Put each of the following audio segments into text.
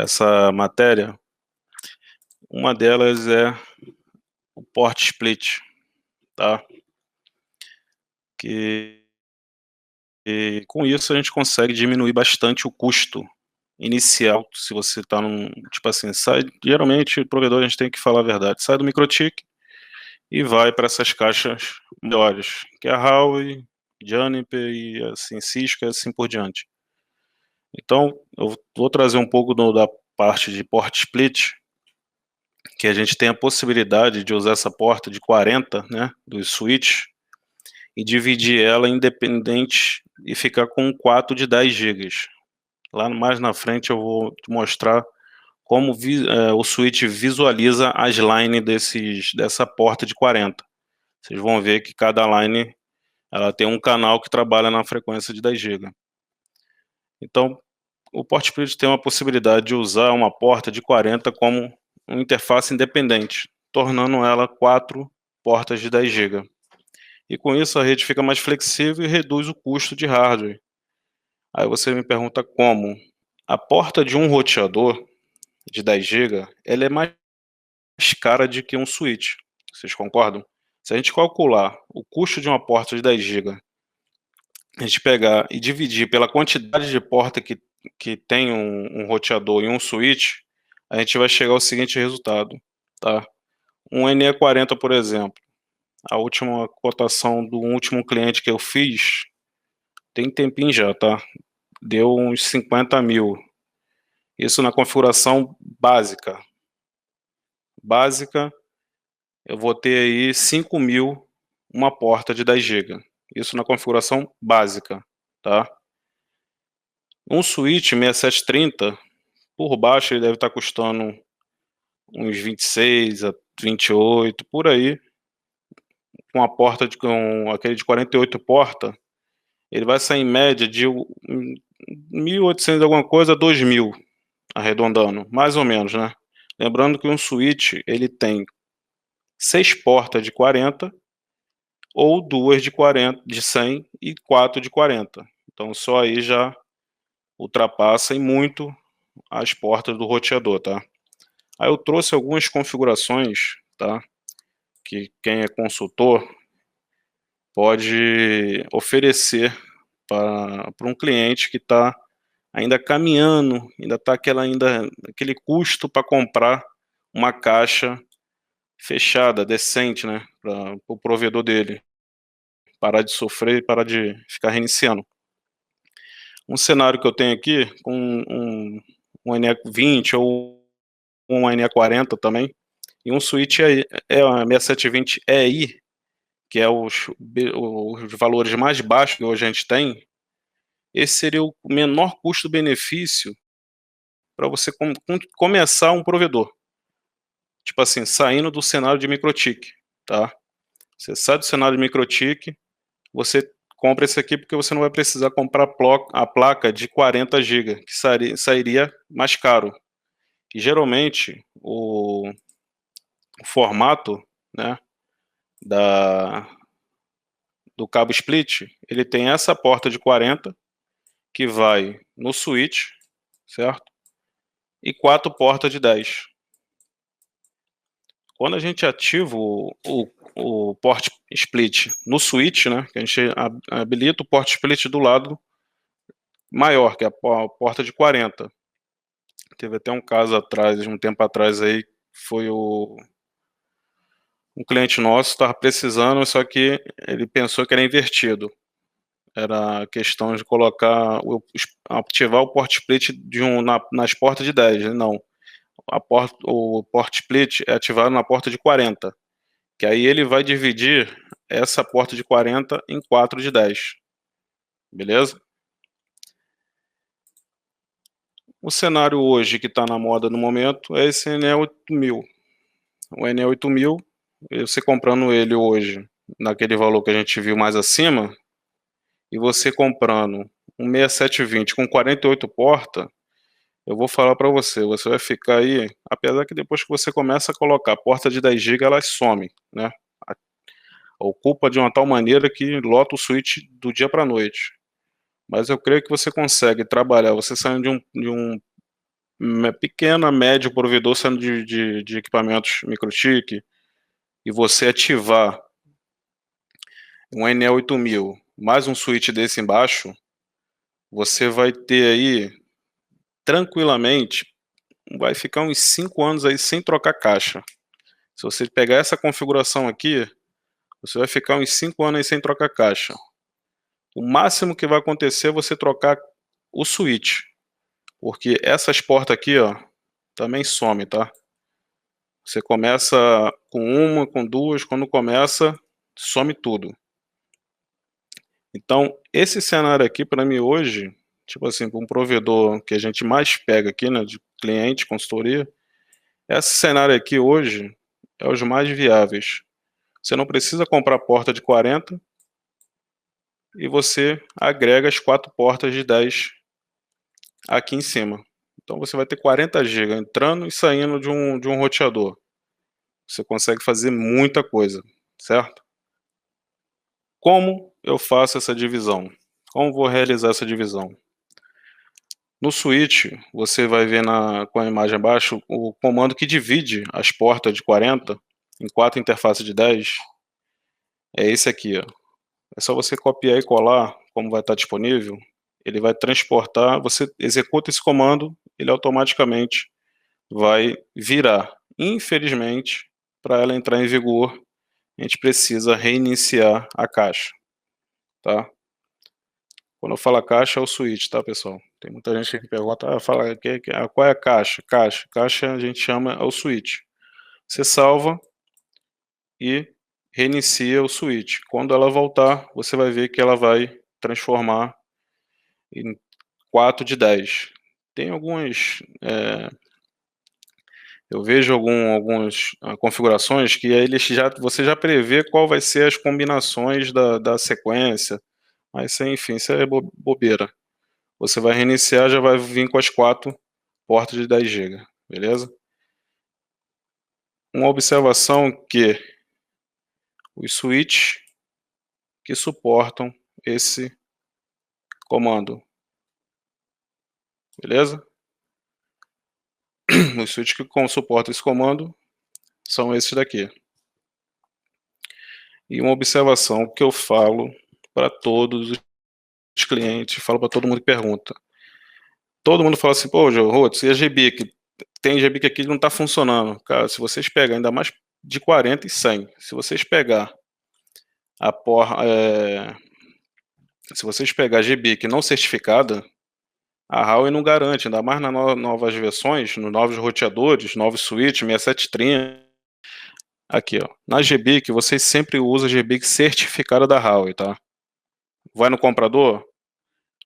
essa matéria. Uma delas é o port split, tá? Que com isso a gente consegue diminuir bastante o custo inicial, se você está tipo assim, geralmente o provedor, a gente tem que falar a verdade, sai do MikroTik e vai para essas caixas melhores, que é a Huawei, Juniper e assim, Cisco e assim por diante. Então, eu vou trazer um pouco da parte de port split, que a gente tem a possibilidade de usar essa porta de 40, né, dos switch, e dividir ela independente e ficar com 4 de 10 GB. Lá mais na frente eu vou te mostrar como o switch visualiza as line dessa porta de 40. Vocês vão ver que cada line ela tem um canal que trabalha na frequência de 10 GB. Então, o port split tem uma possibilidade de usar uma porta de 40 como uma interface independente, tornando ela 4 portas de 10 GB. E com isso a rede fica mais flexível e reduz o custo de hardware. Aí você me pergunta como? A porta de um roteador de 10 GB, ela é mais cara do que um switch. Vocês concordam? Se a gente calcular o custo de uma porta de 10 GB, a gente pegar e dividir pela quantidade de porta que tem um roteador e um switch, a gente vai chegar ao seguinte resultado, tá? Um NE40, por exemplo, a última cotação do último cliente que eu fiz, tem tempinho já, tá? Deu uns 50 mil. Isso na configuração básica. Básica, eu vou ter aí 5 mil uma porta de 10 GB. Isso na configuração básica, tá? Um switch 6730, por baixo ele deve estar custando uns 26 a 28, por aí. Com a porta com aquele de 48 porta, ele vai sair em média de 1.800 alguma coisa a 2.000, arredondando, mais ou menos, né? Lembrando que um switch ele tem 6 portas de 40 ou 2 de 40, de 100 e 4 de 40. Então só aí já ultrapassa em muito as portas do roteador, tá? Aí eu trouxe algumas configurações, tá? Que quem é consultor pode oferecer para um cliente que está ainda caminhando, ainda está aquele custo para comprar uma caixa fechada, decente, né, para o provedor dele parar de sofrer e parar de ficar reiniciando. Um cenário que eu tenho aqui com um NE20 ou um NE40 também, e um switch é a 6720 EI, que é os valores mais baixos que hoje a gente tem. Esse seria o menor custo-benefício para você começar um provedor. Tipo assim, saindo do cenário de MikroTik, tá? Você sai do cenário de MikroTik, você compra esse aqui porque você não vai precisar comprar a placa de 40 GB, que sairia mais caro. E geralmente o formato, né, do cabo split, ele tem essa porta de 40 que vai no switch, certo? E 4 portas de 10. Quando a gente ativa o port split no switch, né, que a gente habilita o port split do lado maior, que é a porta de 40. Teve até um caso atrás, um tempo atrás aí, foi um cliente nosso estava precisando, só que ele pensou que era invertido. Era questão de colocar, ativar o port split nas portas de 10, não. O port split é ativado na porta de 40, que aí ele vai dividir essa porta de 40 em 4 de 10, beleza? O cenário hoje que está na moda no momento é esse NE8000. O NE8000, você comprando ele hoje naquele valor que a gente viu mais acima, e você comprando um 6720 com 48 portas, eu vou falar para você vai ficar aí, apesar que depois que você começa a colocar a porta de 10 GB, elas somem, né? Ocupa de uma tal maneira que lota o switch do dia para a noite. Mas eu creio que você consegue trabalhar, você saindo de um pequena, médio provedor sendo de equipamentos Microtik, e você ativar um NE8000 mais um switch desse embaixo, você vai ter aí, tranquilamente, vai ficar uns 5 anos aí sem trocar caixa. Se você pegar essa configuração aqui, você vai ficar uns 5 anos aí sem trocar caixa. O máximo que vai acontecer é você trocar o switch, porque essas portas aqui, ó, também some, tá? Você começa com uma, com duas, quando começa, some tudo. Então, esse cenário aqui, para mim hoje, tipo assim, para um provedor que a gente mais pega aqui, né, de cliente, consultoria, esse cenário aqui hoje é os mais viáveis. Você não precisa comprar porta de 40 e você agrega as 4 portas de 10 aqui em cima. Então você vai ter 40 GB entrando e saindo de um roteador. Você consegue fazer muita coisa, certo? Como eu faço essa divisão? Como vou realizar essa divisão? No switch, você vai ver com a imagem abaixo o comando que divide as portas de 40 em 4 interfaces de 10. É esse aqui, ó. É só você copiar e colar, como vai estar disponível. Ele vai transportar, você executa esse comando, ele automaticamente vai virar. Infelizmente, para ela entrar em vigor, a gente precisa reiniciar a caixa, tá? Quando eu falo a caixa, é o switch, tá, pessoal? Tem muita gente que pergunta, fala, qual é a caixa? Caixa a gente chama é o switch. Você salva e reinicia o switch. Quando ela voltar, você vai ver que ela vai transformar em 4 de 10. Tem algumas, eu vejo algumas configurações que aí você já prevê qual vai ser as combinações da sequência, mas enfim, isso é bobeira. Você vai reiniciar, já vai vir com as 4 portas de 10 GB, beleza? Uma observação que os switches que suportam esse comando, beleza? Os switches que suportam esse comando são esses daqui. E uma observação que eu falo para todos os clientes, falo para todo mundo que pergunta. Todo mundo fala assim, pô, Rotos, e a GBIC? Tem GBIC aqui que não está funcionando. Cara, se vocês pegarem, ainda mais de 40 e 100, se vocês pegar se vocês pegar GBIC não certificada, a Huawei não garante, ainda mais nas novas versões, nos novos roteadores, novos switch, 6730. Aqui, ó, na GBIC, vocês sempre usam a GBIC certificada da Huawei, tá? Vai no comprador,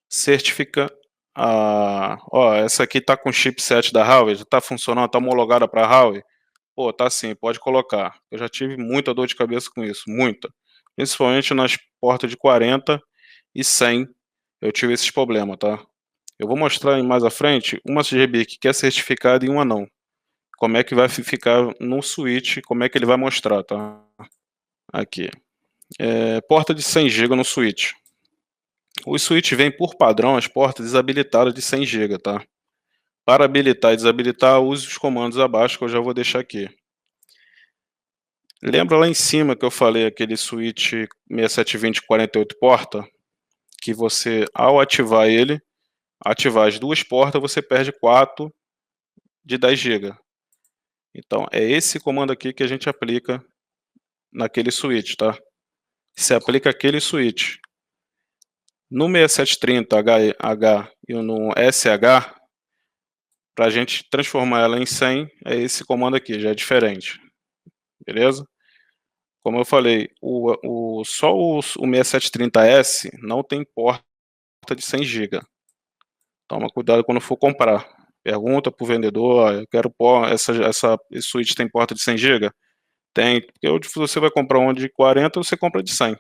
certifica ó, essa aqui tá com chipset da Huawei, tá funcionando, tá homologada para Huawei? Pô, tá sim, pode colocar. Eu já tive muita dor de cabeça com isso, muita. Principalmente nas portas de 40 e 100, eu tive esses problemas, tá? Eu vou mostrar mais à frente uma GBIC que é certificada e uma não. Como é que vai ficar no switch, como é que ele vai mostrar, tá? Aqui. Porta de 100 GB no switch. O switch vem por padrão as portas desabilitadas de 100 GB, tá? Para habilitar e desabilitar, use os comandos abaixo que eu já vou deixar aqui. Lembra lá em cima que eu falei aquele switch 6720 48 porta? Que você, ao ativar ele, ativar as 2 portas, você perde 4 de 10 GB. Então, é esse comando aqui que a gente aplica naquele switch, tá? Se aplica aquele switch. No 6730H e no SH, para a gente transformar ela em 100, é esse comando aqui, já é diferente. Beleza? Como eu falei, só o 6730S não tem porta de 100 GB. Toma cuidado quando for comprar. Pergunta para o vendedor, eu quero esse switch tem porta de 100 GB? Tem, porque você vai comprar um de 40, você compra de 100.